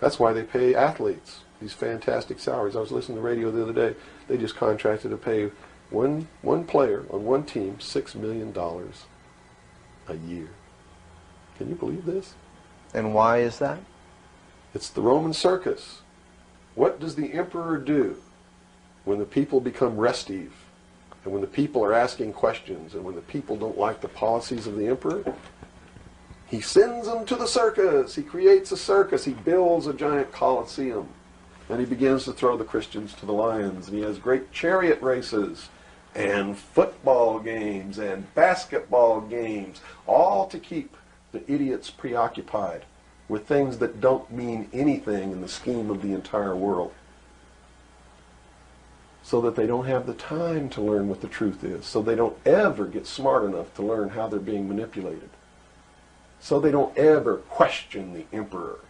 That's why they pay athletes these fantastic salaries. I was listening to the radio the other day. They just contracted to pay one player on one team $6 million a year. Can you believe this? And why is that? It's the Roman circus. What does the emperor do when the people become restive, and when the people are asking questions, and when the people don't like the policies of the emperor? He sends them to the circus. He creates a circus. He builds a giant coliseum. And he begins to throw the Christians to the lions. And he has great chariot races and football games and basketball games, all to keep the idiots preoccupied with things that don't mean anything in the scheme of the entire world, so that they don't have the time to learn what the truth is, so they don't ever get smart enough to learn how they're being manipulated, so they don't ever question the emperor.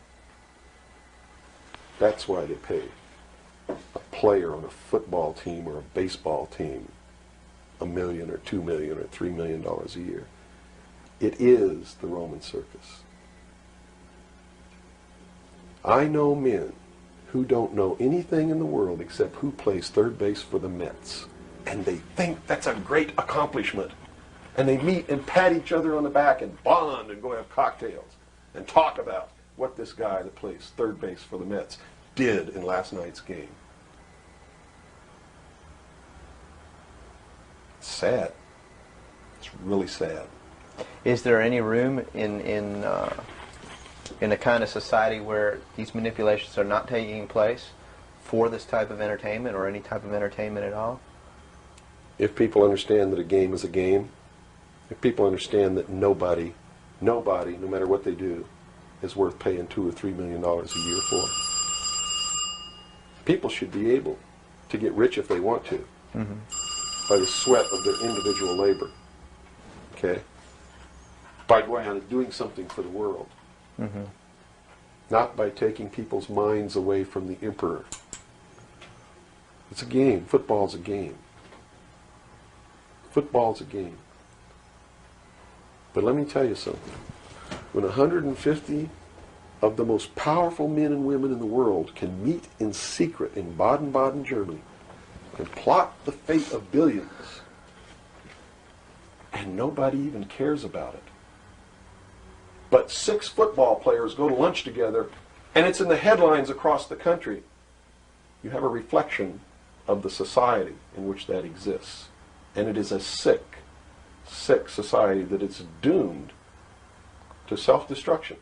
That's why they pay a player on a football team or a baseball team $1 million or $2 million or $3 million a year. It is the Roman circus. I know men who don't know anything in the world except who plays third base for the Mets. And they think that's a great accomplishment. And they meet and pat each other on the back and bond and go have cocktails and talk about what this guy that plays third base for the Mets did in last night's game. It's sad. It's really sad. Is there any room in a kind of society where these manipulations are not taking place for this type of entertainment, or any type of entertainment at all? If people understand that a game is a game, if people understand that nobody, no matter what they do, is worth paying $2 or $3 million a year for, people should be able to get rich if they want to, by the sweat of their individual labor. Okay? By going out and doing something for the world. Not by taking people's minds away from the emperor. It's a game. Football's a game. Football's a game. But let me tell you something. When 150 of the most powerful men and women in the world can meet in secret in Baden-Baden, Germany, and plot the fate of billions, and nobody even cares about it, but 6 football players go to lunch together, and it's in the headlines across the country, you have a reflection of the society in which that exists. And it is a sick, sick society that is doomed to self-destruction.